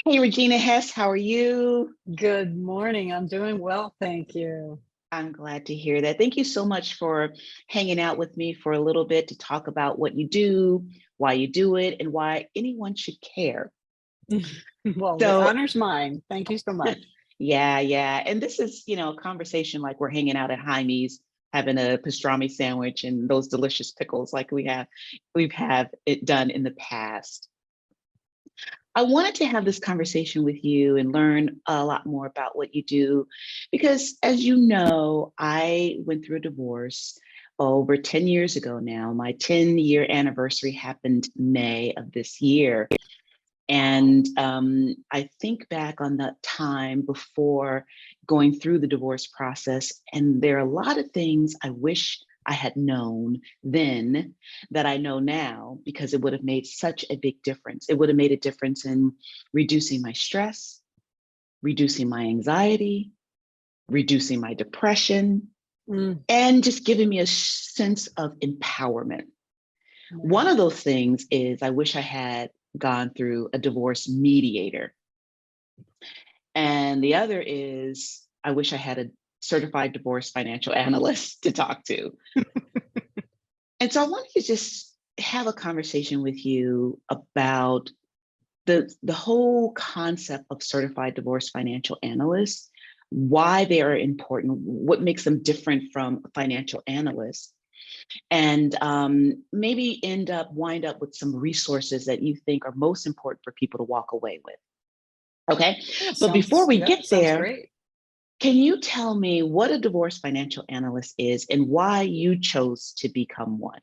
Hey, Regina Hess, how are you? Good morning. I'm doing well, thank you. I'm glad to hear that. Thank you so much for hanging out with me for a little bit to talk about what you do, why you do it, and why anyone should care. Well, the So, honor's mine. Thank you so much. yeah. And this is, a conversation like we're hanging out at Jaime's, having a pastrami sandwich and those delicious pickles like we've had it done in the past. I wanted to have this conversation with you and learn a lot more about what you do because, as you know, I went through a divorce over 10 years ago now. My 10-year anniversary happened May of this year. And I think back on that time before going through the divorce process, and there are a lot of things I wish I had known then that I know now because it would have made such a big difference. It would have made a difference in reducing my stress, reducing my anxiety, reducing my depression, Mm, and just giving me a sense of empowerment. One yeah. of those things is I wish I had gone through a divorce mediator. And the other is I wish I had a certified divorce financial analyst to talk to. And so I wanted to just have a conversation with you about the whole concept of certified divorce financial analysts, why they are important, what makes them different from a financial analyst, and maybe wind up with some resources that you think are most important for people to walk away with. Okay. Yeah, But before we yeah, get sounds there, great. can you tell me what a divorce financial analyst is and why you chose to become one?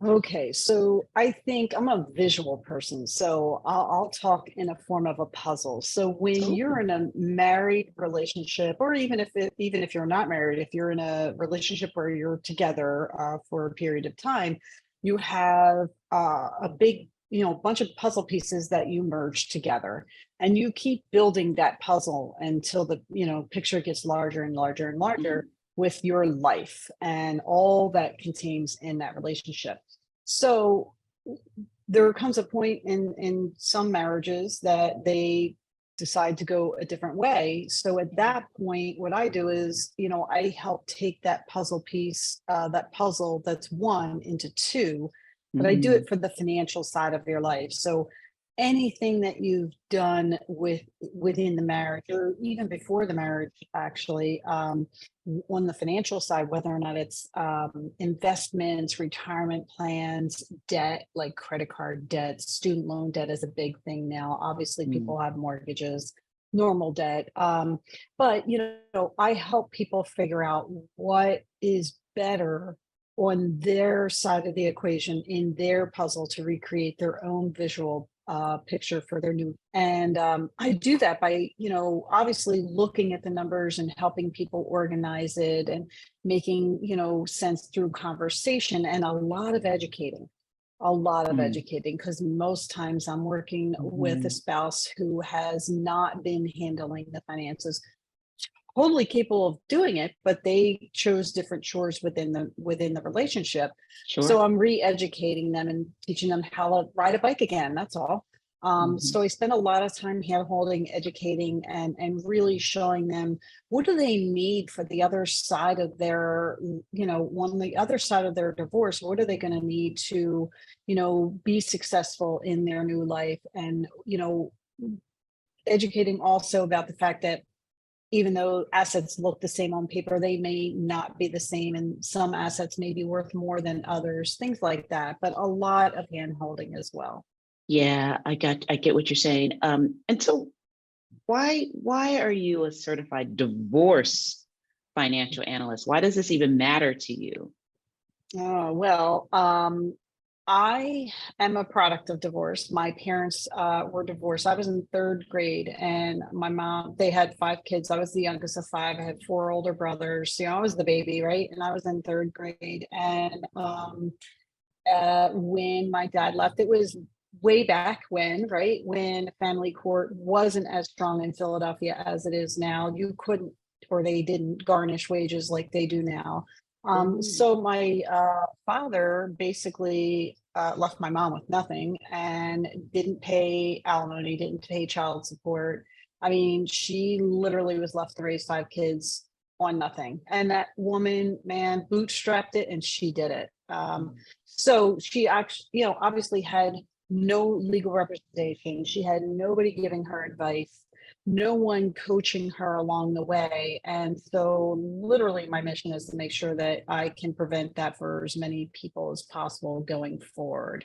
Okay, so I think I'm a visual person, so I'll talk in a form of a puzzle. So when you're Oh. in a married relationship, or even if you're not married, if you're in a relationship where you're together for a period of time, you have a big, bunch of puzzle pieces that you merge together, and you keep building that puzzle until the picture gets larger and larger and larger Mhm. with your life and all that contains in that relationship. So there comes a point in some marriages that they decide to go a different way. So at Yeah. that point, what I do is, I help take that puzzle piece, that puzzle that's one into two, but I do Mm. it for the financial side of your life. So anything that you've done within the marriage or even before the marriage, actually, on the financial side, whether or not it's investments, retirement plans, debt, like credit card debt, student loan debt is a big thing now. Obviously, Mm. people have mortgages, normal debt. But, I help people figure out what is better on their side of the equation in their puzzle to recreate their own visual picture for their new. And I do that by, obviously looking at the numbers and helping people organize it and making, sense through conversation and a lot of Mm. educating because most times I'm working with a Mhm. spouse who has not been handling the finances, totally capable of doing it, but they chose different chores within the relationship. Sure. So I'm re-educating them and teaching them how to ride a bike again. That's all. Mhm. So I spend a lot of time hand holding, educating, and really showing them what do they need for the other side of their, on the other side of their divorce. What are they going to need to, be successful in their new life, and educating also about the fact that even though assets look the same on paper, they may not be the same, and some assets may be worth more than others, things like that. But a lot of hand holding as well. Yeah, I get what you're saying. And so why are you a certified divorce financial analyst? Why does this even matter to you? Oh, well, I am a product of divorce. My parents were divorced. I was in third grade, and my mom, they had five kids. I was the youngest of five. I had four older brothers. I was the baby, right? And I was in third grade. And when my dad left, it was way back when, right? When family court wasn't as strong in Philadelphia as it is now. You couldn't, or they didn't garnish wages like they do now. Oh. So my father basically left my mom with nothing and didn't pay alimony, didn't pay child support. I mean, she literally was left to raise 5 kids on nothing. And that woman, man, bootstrapped it and she did it. So she actually, obviously had no legal representation. She had nobody giving her advice, no one coaching her along the way. And so literally my mission is to make sure that I can prevent that for as many people as possible going forward.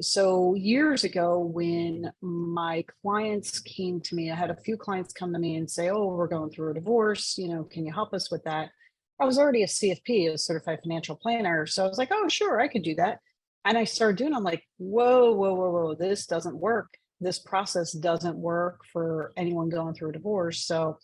So years ago, when my clients came to me, I had a few clients come to me and say, "Oh, we're going through a divorce. Can you help us with that?" I was already a CFP, a certified financial planner. So I was like, "Oh, sure, I could do that." And I started doing, I'm like, whoa, whoa, whoa, whoa, this doesn't work. This process doesn't work for anyone going through a divorce. So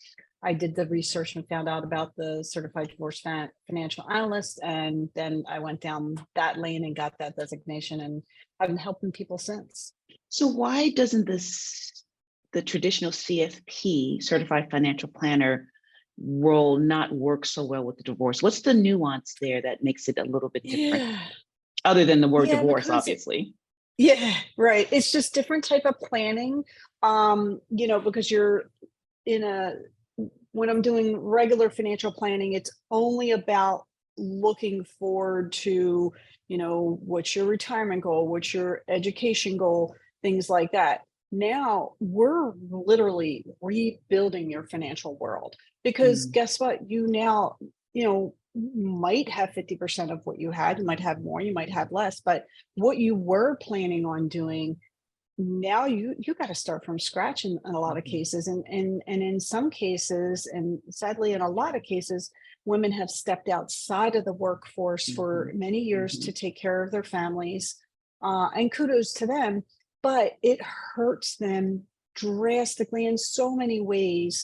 I did the research and found out about the certified divorce financial analyst. And then I went down that lane and got that designation. And I've been helping people since. So why doesn't the traditional CFP, certified financial planner role, not work so well with the divorce? What's the nuance there that makes it a little bit different, Yeah. other than the word Yeah, divorce, because obviously? yeah, right. It's just different type of planning. Because you're in a when I'm doing regular financial planning, it's only about looking forward to, what's your retirement goal, what's your education goal, things like that. Now we're literally rebuilding your financial world because Mm, guess what? You now, might have 50% of what you had, you might have more, you might have less, but what you were planning on doing now you got to start from scratch in a lot of mhm, cases and in some cases and sadly in a lot of cases women have stepped outside of the workforce for mhm, many years to mhm. take care of their families and kudos to them, but it hurts them drastically in so many ways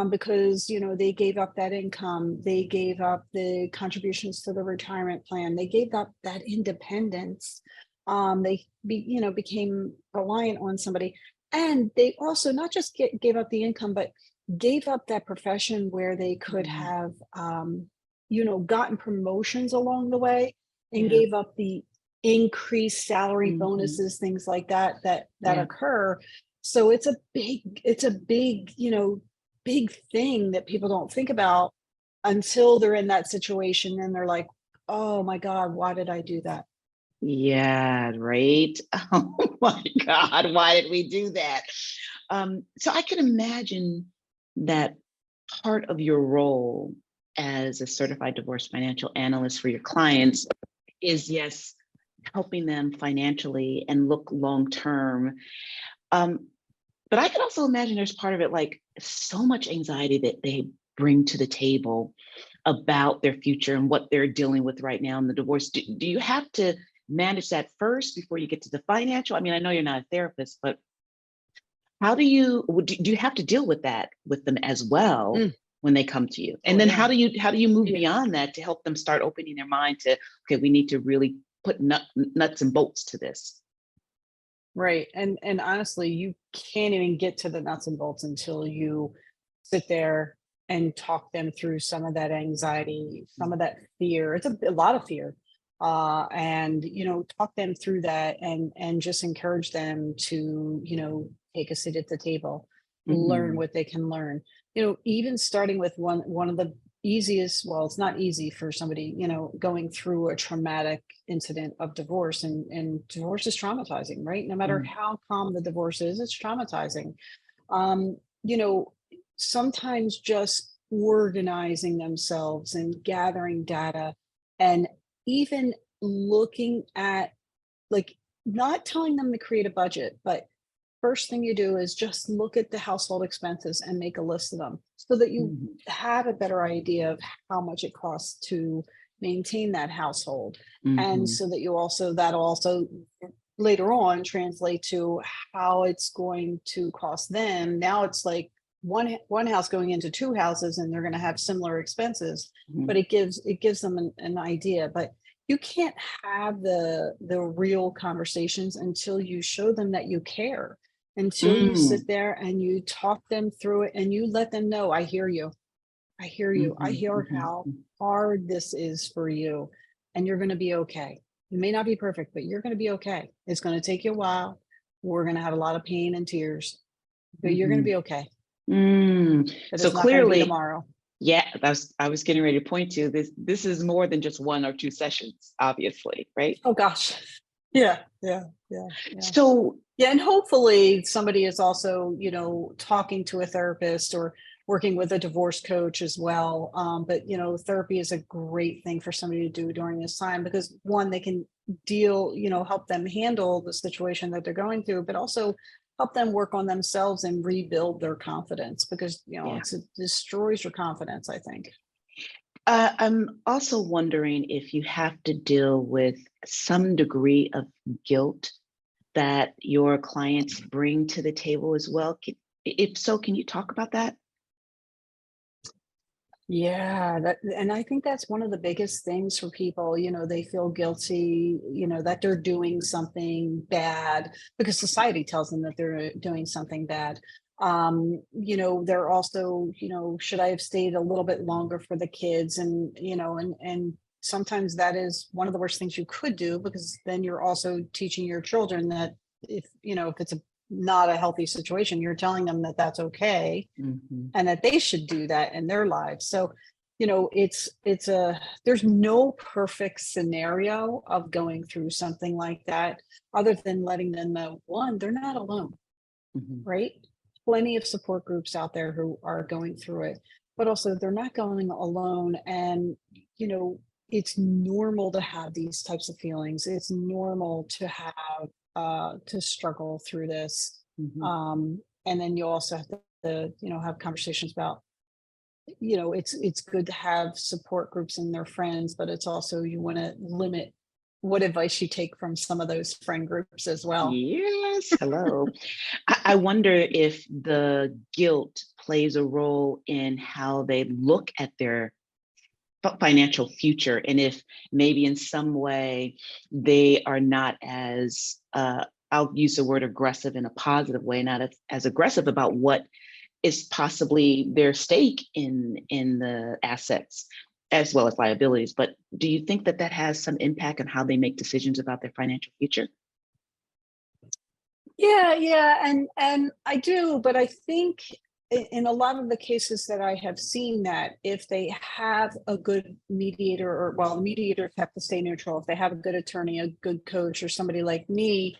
because they gave up that income, they gave up the contributions to the retirement plan, they gave up that independence, became reliant on somebody, and they also not just gave up the income but gave up that profession where they could Mm, have gotten promotions along the way and yeah. gave up the increased salary Mhm, bonuses, things like that yeah. occur. So it's a big big thing that people don't think about until they're in that situation and they're like, oh my god, why did I do that? Yeah, right. Oh my God, why did we do that? So I can imagine that part of your role as a certified divorce financial analyst for your clients is, yes, helping them financially and look long term. Um, but I can also imagine there's part of it, like so much anxiety that they bring to the table about their future and what they're dealing with right now in the divorce. Do you have to manage that first before you get to the financial? I mean, I know you're not a therapist, but how do you have to deal with that with them as well Mm. when they come to you? And Oh then yeah. how do you move Yeah. beyond that to help them start opening their mind to, okay, we need to really put nuts and bolts to this. Right. And honestly, you can't even get to the nuts and bolts until you sit there and talk them through some of that anxiety, some of that fear. It's a lot of fear. And talk them through that and just encourage them to, take a seat at the table, learn Mm-hmm. what they can learn. Even starting with one of the easiest, well, it's not easy for somebody, going through a traumatic incident of divorce, and divorce is traumatizing, right? No matter how calm the divorce is, it's traumatizing. um you know Sometimes just organizing themselves and gathering data and even looking at, like, not telling them to create a budget, but first thing you do is just look at the household expenses and make a list of them so that you Mm-hmm. have a better idea of how much it costs to maintain that household. And Mm-hmm. so that that'll also later on translate to how it's going to cost them. Now it's like one house going into two houses and they're going to have similar expenses, but it gives them an idea. But you can't have the real conversations until you show them that you care, until you sit Mm-hmm. there and you talk them through it and you let them know, I hear you. I hear you. I Mm-hmm. hear how Mm-hmm. hard this is for you, and you're going to be okay. It may not be perfect, but you're going to be okay. It's going to take you a while. We're going to have a lot of pain and tears, but you're going to Mhm. be okay. But So it's not going to be clearly, tomorrow. yeah, I was getting ready to point to this. This is more than just 1 or 2 sessions, obviously, right? Oh gosh. Yeah, yeah, yeah, yeah. So, Yeah, and hopefully somebody is also, talking to a therapist or working with a divorce coach as well. But therapy is a great thing for somebody to do during this time because one, they can help them handle the situation that they're going through, but also help them work on themselves and rebuild their confidence because yeah. it destroys your confidence, I think. I'm also wondering if you have to deal with some degree of guilt that your clients bring to the table as well. If so, can you talk about that? Yeah, and I think that's one of the biggest things for people, they feel guilty, that they're doing something bad because society tells them that they're doing something bad. They're also, should I have stayed a little bit longer for the kids? And sometimes that is one of the worst things you could do because then you're also teaching your children that if it's not a healthy situation, you're telling them that that's okay Mhm. and that they should do that in their lives. So, there's no perfect scenario of going through something like that other than letting them know one, they're not alone, Mhm. right? Plenty of support groups out there who are going through it, but also they're not going alone. And, you know, it's normal to have these types of feelings. It's normal to have to struggle through this. Mhm. And then you also have to have conversations about, it's good to have support groups and their friends, but it's also you want to limit what advice you take from some of those friend groups as well. Yes, hello. I wonder if the guilt plays a role in how they look at their financial future, and if maybe in some way they are not as, I'll use the word aggressive in a positive way, not as aggressive about what is possibly their stake in the assets as well as liabilities. But do you think that that has some impact on how they make decisions about their financial future? Yeah, yeah, and I do, but I think in a lot of the cases that I have seen that if they have a good mediator, or well, mediators have to stay neutral. If they have a good attorney, a good coach, or somebody like me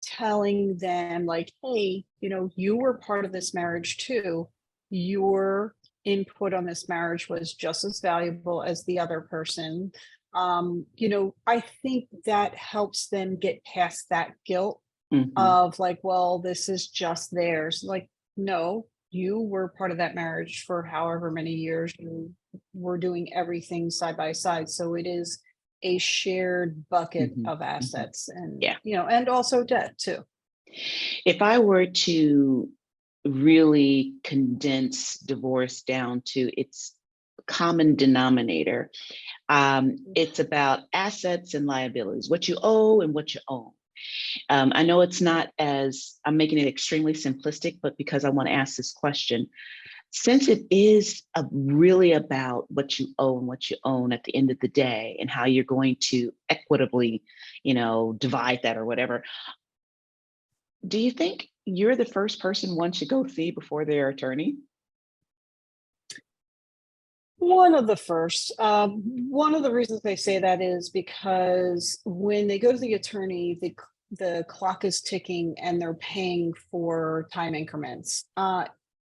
telling them like, hey, you were part of this marriage too. Your input on this marriage was just as valuable as the other person. I think that helps them get past that guilt Hmm. of like, well, this is just theirs. Like, no, you were part of that marriage for however many years. You were doing everything side by side. So it is a shared bucket Hmm. of Hmm. assets and, Yeah. and also debt too. If I were to really condense divorce down to its common denominator, it's about assets and liabilities, what you owe and what you own. I know it's not as, I'm making it extremely simplistic, but because I want to ask this question, since it is really about what you owe and what you own at the end of the day and how you're going to equitably, divide that or whatever, do you think you're the first person one should go see before their attorney? One of the first. One of the reasons they say that is because when they go to the attorney, the clock is ticking and they're paying for time increments.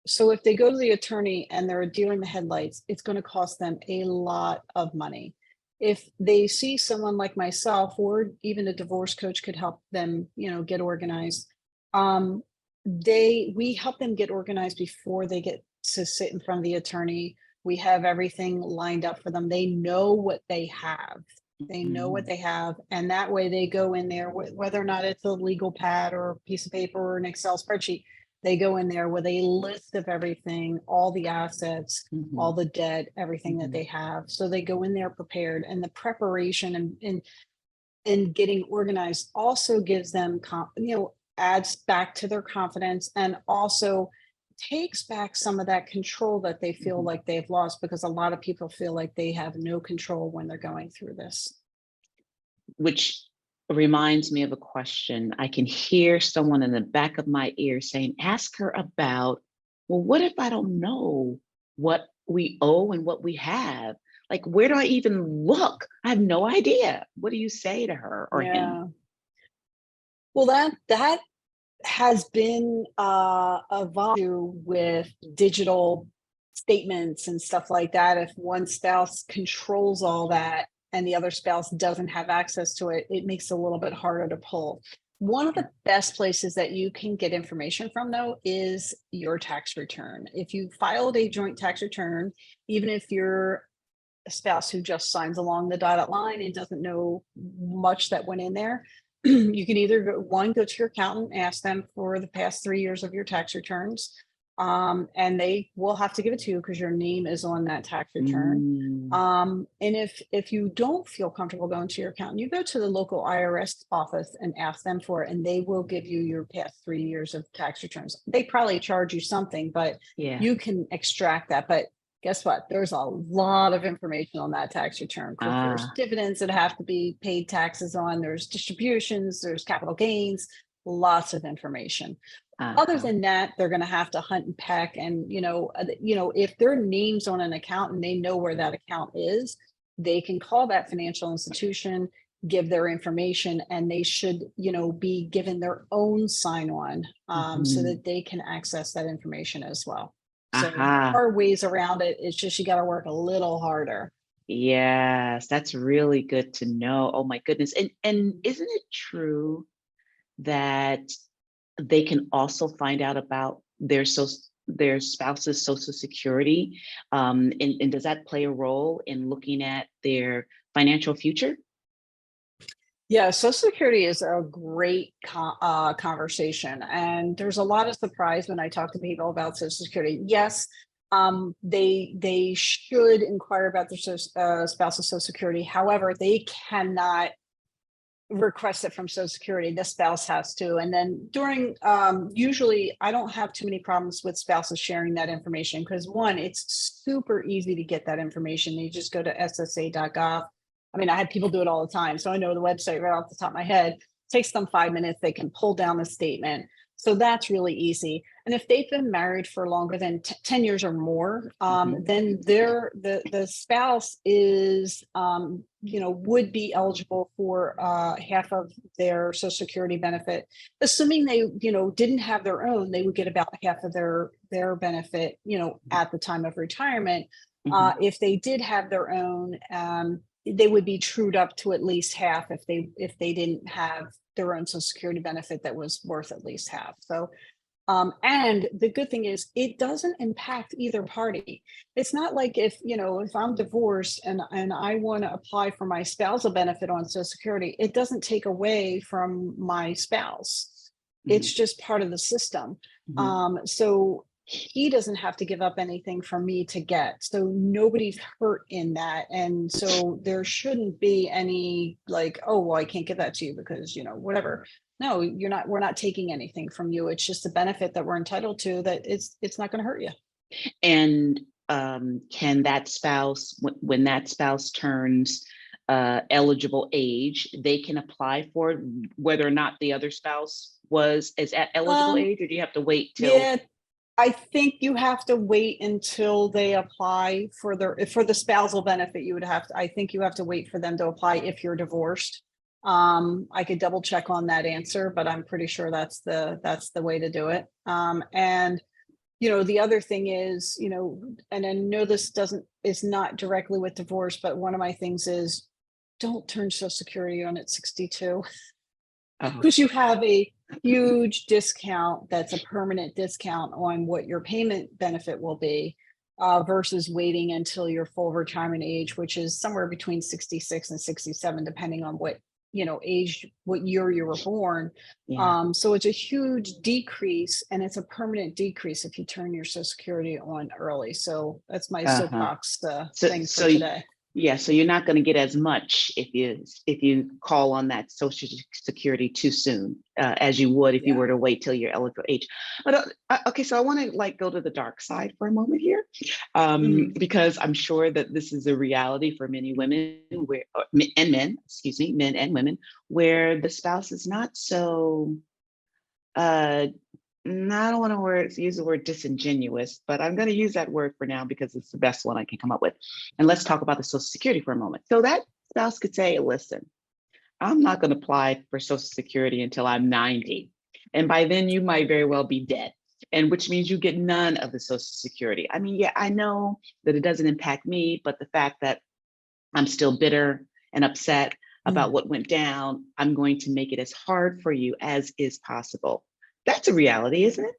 So if they go to the attorney and they're a deer in the headlights, it's going to cost them a lot of money. If they see someone like myself, or even a divorce coach could help them, get organized. Um, we help them get organized before they get to sit in front of the attorney. We have everything lined up for them. They know what they have. They know what Mhm. they have. And that way they go in there, whether or not it's a legal pad or a piece of paper or an Excel spreadsheet, they go in there with a list of everything, all the assets, all Mhm. the debt, everything that Mhm. they have. So they go in there prepared. And the preparation and getting organized also gives them, adds back to their confidence and also takes back some of that control that they feel Mhm. like they've lost because a lot of people feel like they have no control when they're going through this. Which reminds me of a question. I can hear someone in the back of my ear saying, ask her about, well, what if I don't know what we owe and what we have? Like, where do I even look? I have no idea. What do you say to her or him? Yeah. Well, that has been evolved with digital statements and stuff like that. If one spouse controls all that and the other spouse doesn't have access to it, it makes it a little bit harder to pull. One of the best places that you can get information from, though, is your tax return. If you filed a joint tax return, even if you're a spouse who just signs along the dotted line and doesn't know much that went in there, you can either go to your accountant, ask them for the past 3 years of your tax returns, and they will have to give it to you because your name is on that tax return. Mm, And if you don't feel comfortable going to your accountant, you go to the local IRS office and ask them for it, and they will give you your past 3 years of tax returns. They probably charge you something, but yeah. you can extract that. But guess what? There's a lot of information on that tax return because there's Ah, dividends that have to be paid taxes on, there's distributions, there's capital gains, lots of information. Other uh-huh. than that, they're going to have to hunt and peck, and if their name's on an account and they know where that account is, they can call that financial institution, give their information, and they should be given their own sign on, so Mhm. that they can access that information as well. So there Aha. are ways around it. It's just you got to work a little harder. Yes, that's really good to know. Oh my goodness. And isn't it true that they can also find out about their spouse's social security? And does that play a role in looking at their financial future? Yeah, Social Security is a great conversation, and there's a lot of surprise when I talk to people about Social Security. Yes, they should inquire about their spouse's Social Security. However, they cannot request it from Social Security. The spouse has to, and then during usually I don't have too many problems with spouses sharing that information because one, it's super easy to get that information. You just go to ssa.gov. I mean, I had people do it all the time, so I know the website right off the top of my head. It takes them 5 minutes. They can pull down the statement. So that's really easy. And if they've been married for longer than 10 years or more, Mhm. then the spouse is would be eligible for half of their Social Security benefit, assuming they didn't have their own. They would get about half of their benefit at the time of retirement. Mhm. If they did have their own, they would be trued up to at least half if they didn't have their own Social Security benefit that was worth at least half. So, and the good thing is it doesn't impact either party. It's not like if I'm divorced and I want to apply for my spousal benefit on Social Security, it doesn't take away from my spouse. It's Mhm. just part of the system. Mhm. So he doesn't have to give up anything for me to get. So nobody's hurt in that. And so there shouldn't be any like, oh, well, I can't give that to you because, whatever. No, we're not taking anything from you. It's just a benefit that we're entitled to that it's not going to hurt you. And can that spouse, when that spouse turns eligible age, they can apply for it, whether or not the other spouse is at eligible Um, age, or do you have to wait till? yeah, I think you have to wait until they apply for the spousal benefit. I think you have to wait for them to apply if you're divorced. I could double check on that answer, but I'm pretty sure that's the way to do it. And the other thing is, and I know this doesn't is not directly with divorce, but one of my things is don't turn Social Security on at 62 Oh, because you have a huge discount that's a permanent discount on what your payment benefit will be, versus waiting until your full retirement age, which is somewhere between 66 and 67, depending on what age, what year you were born. yeah. So it's a huge decrease, and it's a permanent decrease if you turn your Social Security on early. So that's my Uh-huh. soapbox So, thing for so today. Yeah, so you're not going to get as much if you call on that Social Security too soon as you would if you Yeah. were to wait till you're eligible age. But okay, so I want to like go to the dark side for a moment here, Mhm. because I'm sure that this is a reality for many women and men, excuse me, men and women, where the spouse is not so. I don't want to use the word disingenuous, but I'm going to use that word for now because it's the best one I can come up with. And let's talk about the Social Security for a moment. So that spouse could say, listen, I'm not going to apply for Social Security until I'm 90. And by then you might very well be dead. And which means you get none of the Social Security. I mean, yeah, I know that it doesn't impact me, but the fact that I'm still bitter and upset about Mm. what went down, I'm going to make it as hard for you as is possible. That's a reality, isn't it?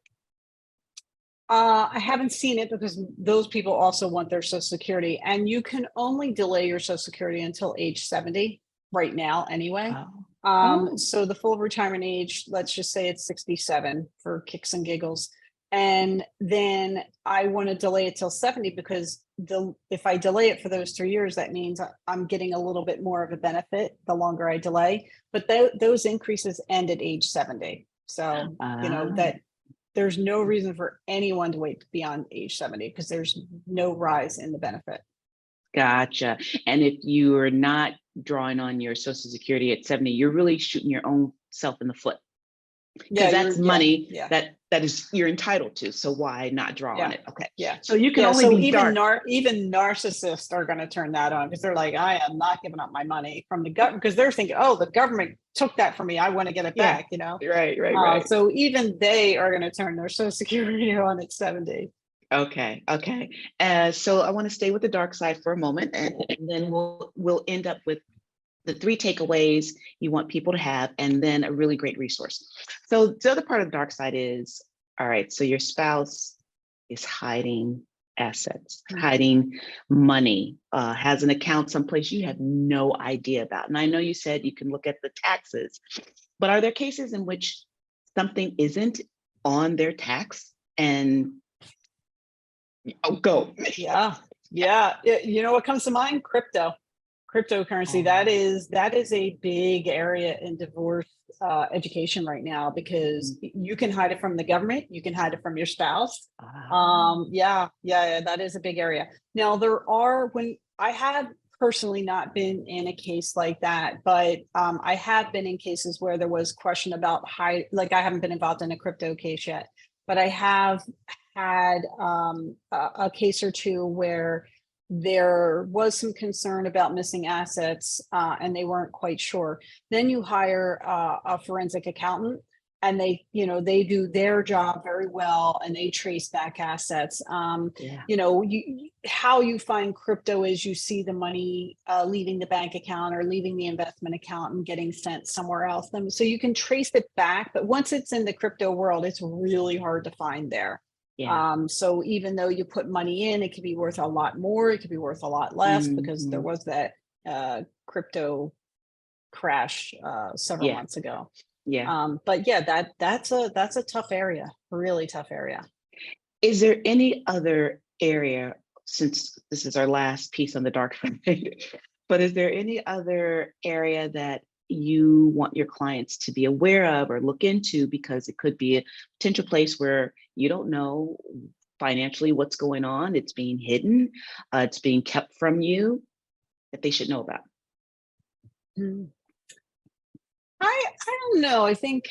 I haven't seen it because those people also want their Social Security, and you can only delay your Social Security until age 70 right now, anyway. Oh, oh, So the full retirement age, let's just say it's 67 for kicks and giggles. And then I want to delay it till 70 because if I delay it for those 3 years, that means I'm getting a little bit more of a benefit the longer I delay. But those increases end at age 70. So, ah, that there's no reason for anyone to wait beyond age 70 because there's no rise in the benefit. gotcha. And if you are not drawing on your Social Security at 70, you're really shooting your own self in the foot Yeah, because that's yeah, money yeah. that is you're entitled to. So why not draw on Yeah. it? Okay. Yeah. So you can Yeah. only So be dark. even narcissists are going to turn that on because they're like, I am not giving up my money from the government because they're thinking, oh, the government took that from me. I want to get it Yeah. back. Right. So even they are going to turn their Social Security on at 70. Okay. So I want to stay with the dark side for a moment, and then we'll end up with the three takeaways you want people to have, and then a really great resource. So the other part of the dark side is, all right, so your spouse is hiding assets, Mhm. hiding money, has an account someplace you have no idea about. And I know you said you can look at the taxes, but are there cases in which something isn't on their tax and go? Yeah. Yeah. You know what comes to mind? Cryptocurrency. Oh, That is a big area in divorce education right now because you can hide it from the government, you can hide it from your spouse. ah, Yeah, that is a big area. Now when I have personally not been in a case like that, but I have been in cases where there was question about like I haven't been involved in a crypto case yet, but I have had a case or two where there was some concern about missing assets and they weren't quite sure. Then you hire a forensic accountant and they do their job very well and they trace back assets. yeah. How you find crypto is you see the money leaving the bank account or leaving the investment account and getting sent somewhere else. So you can trace it back, but once it's in the crypto world, it's really hard to find there. Yeah. So even though you put money in, it could be worth a lot more, it could be worth a lot less because there Mhm. was that crypto crash several Yeah. months ago. Yeah. But yeah, that's a tough area, really tough area. Is there any other area, since this is our last piece on the dark side, but is there any other area that you want your clients to be aware of or look into because it could be a potential place where you don't know financially what's going on, it's being hidden, it's being kept from you that they should know about? Mm. I don't know. I think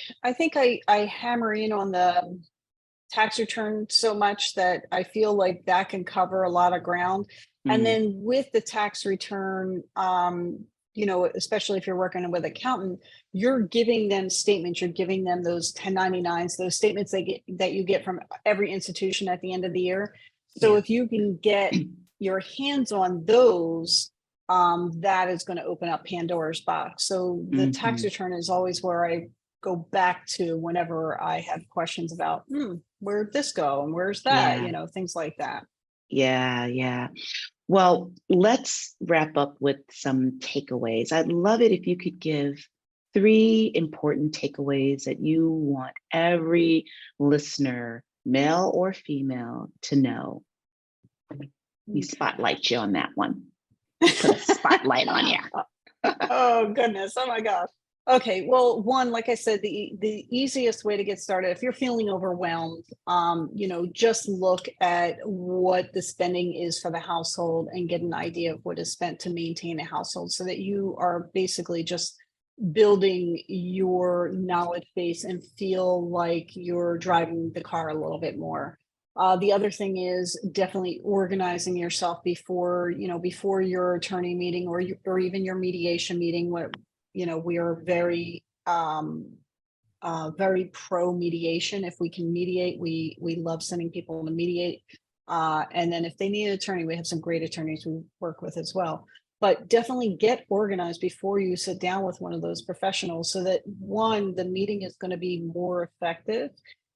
I hammer in on the tax return so much that I feel like that can cover a lot of ground. And Mm, then with the tax return, especially if you're working with accountant, you're giving them statements, you're giving them those 1099s, those statements that you get from every institution at the end of the year. So yeah. if you can get your hands on those, that is going to open up Pandora's box. So the tax Mhm. return is always where I go back to whenever I have questions about where'd this go and where's that, Yeah. things like that. Yeah. Well, let's wrap up with some takeaways. I'd love it if you could give three important takeaways that you want every listener, male or female, to know. We Okay. spotlight you on that one. Put a spotlight on you. Oh goodness. Oh my gosh. Okay. Well, one, like I said, the easiest way to get started, if you're feeling overwhelmed, just look at what the spending is for the household and get an idea of what is spent to maintain a household so that you are basically just building your knowledge base and feel like you're driving the car a little bit more. The other thing is definitely organizing yourself before your attorney meeting or even your mediation meeting. Where we are very pro mediation. If we can mediate, we love sending people to mediate. And then if they need an attorney, we have some great attorneys we work with as well. But definitely get organized before you sit down with one of those professionals so that one, the meeting is going to be more effective.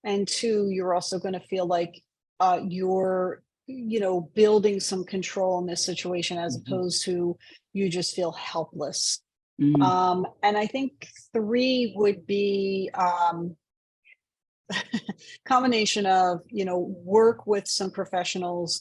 And two, you're also going to feel like you're, building some control in this situation as opposed to you just feel helpless. And I think three would be combination of, work with some professionals,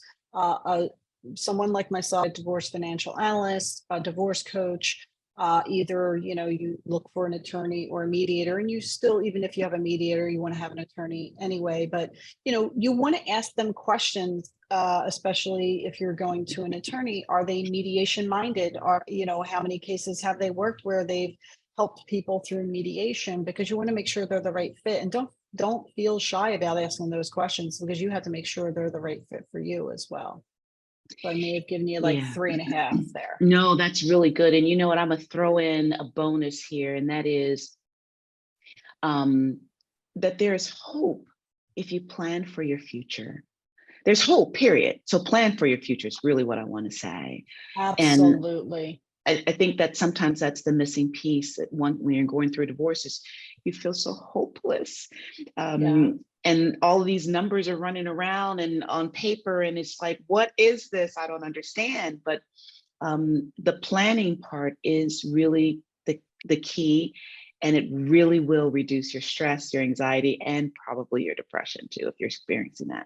someone like myself, a divorce financial analyst, a divorce coach, either, you look for an attorney or a mediator, and you still, even if you have a mediator, you want to have an attorney anyway, but, you want to ask them questions, especially if you're going to an attorney. Are they mediation minded? Are, how many cases have they worked where they've helped people through mediation? Because you want to make sure they're the right fit, and don't feel shy about asking those questions because you have to make sure they're the right fit for you as well. So I may have given you like 3.5 there. No, that's really good. And you know what? I'm going to throw in a bonus here, and that is that there's hope if you plan for your future. There's hope, period. So plan for your future is really what I want to say. Absolutely. And I think that sometimes that's the missing piece that when you're going through divorces, you feel so hopeless. And all of these numbers are running around and on paper, and it's like, what is this? I don't understand. But the planning part is really the key, and it really will reduce your stress, your anxiety, and probably your depression too, if you're experiencing that.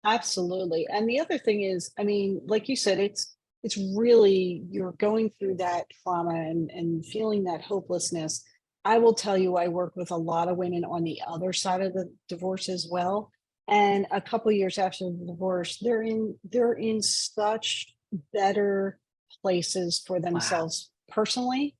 Absolutely. And the other thing is, I mean, like you said, it's really, you're going through that trauma and feeling that hopelessness. I will tell you, I work with a lot of women on the other side of the divorce as well. And a couple of years after the divorce, they're in such better places for themselves personally,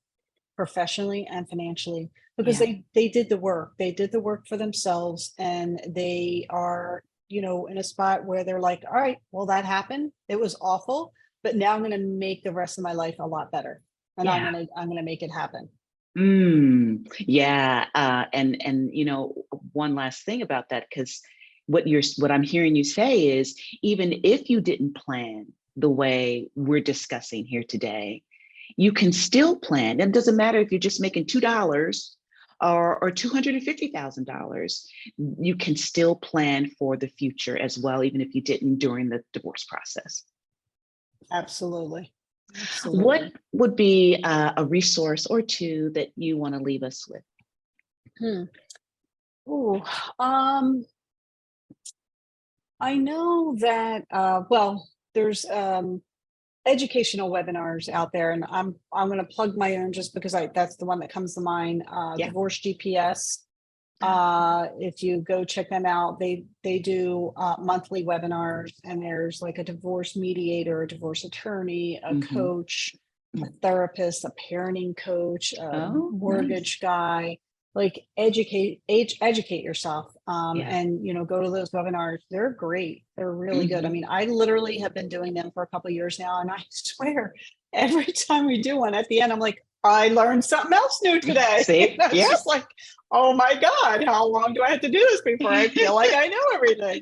professionally, and financially, because they did the work. They did the work for themselves, and they are, in a spot where they're like, all right, well, that happened. It was awful, but now I'm going to make the rest of my life a lot better. And I'm going to make it happen. And one last thing about that, because what I'm hearing you say is, even if you didn't plan the way we're discussing here today, you can still plan. And it doesn't matter if you're just making $2 or $250,000, you can still plan for the future as well, even if you didn't during the divorce process. Absolutely. What would be a resource or two that you want to leave us with? I know that, there's educational webinars out there, and I'm going to plug my own just because that's the one that comes to mind. Divorce GPS. If you go check them out, they do monthly webinars, and there's like a divorce mediator, a divorce attorney, a coach, a therapist, a parenting coach, a mortgage guy. Like educate yourself, and go to those webinars. They're great. They're really good. I mean, I literally have been doing them for a couple of years now, and I swear every time we do one, at the end I'm like, I learned something else new today. See? It's just like, oh my God, how long do I have to do this before I feel like I know everything?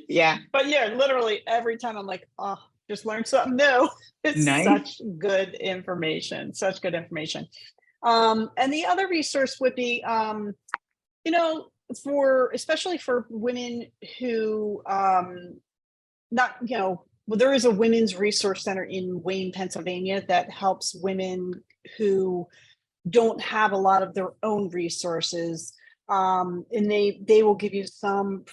But literally every time I'm like, oh, just learned something new. It's such good information. And the other resource would be, especially for women who, there is a women's resource center in Wayne, Pennsylvania, that helps women who don't have a lot of their own resources. And they will give you some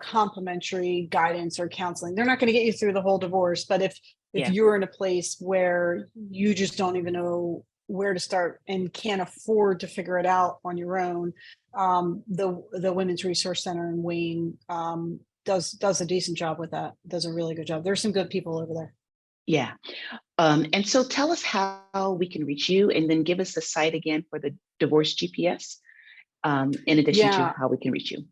complimentary guidance or counseling. They're not going to get you through the whole divorce, but if Yeah. you're in a place where you just don't even know where to start and can't afford to figure it out on your own, the Women's Resource Center in Wayne does a decent job with that. Does a really good job. There's some good people over there. Yeah. And so tell us how we can reach you, and then give us the site again for the divorce GPS, in addition to Yeah. how we can reach you.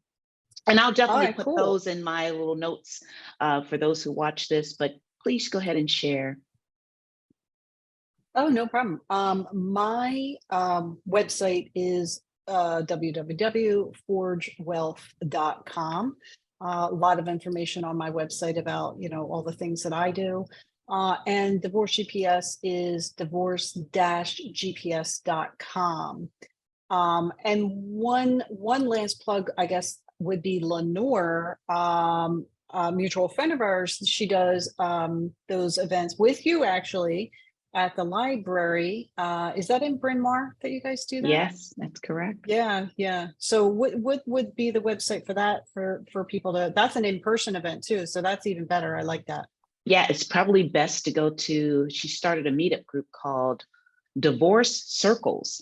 And I'll All definitely right, put cool. those in my little notes for those who watch this, but please go ahead and share. Oh, no problem. My website is www.forgewealth.com. A lot of information on my website about, all the things that I do. And Divorce GPS is divorce-gps.com. And one last plug, I guess, would be Lenore, a mutual friend of ours. She does those events with you, actually, at the library. Is that in Bryn Mawr that you guys do that? Yes, that's correct. Yeah. So what would be the website for that, for people to? That's an in-person event too, so that's even better. I like that. Yeah, it's probably best to go to. She started a meetup group called Divorce Circles.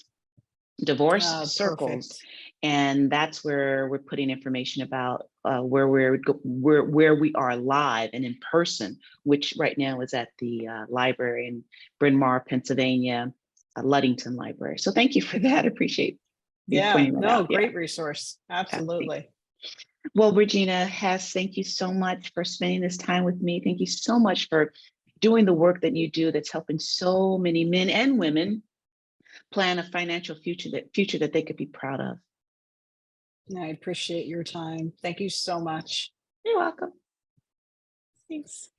Perfect. And that's where we're putting information about where we are live and in person, which right now is at the library in Bryn Mawr, Pennsylvania, Ludington Library. So thank you for that. I appreciate you Yeah, pointing that no, out. Yeah. great resource. Absolutely. Well, Regina Hess, thank you so much for spending this time with me. Thank you so much for doing the work that you do that's helping so many men and women plan a financial future that they could be proud of. I appreciate your time. Thank you so much. You're welcome. Thanks.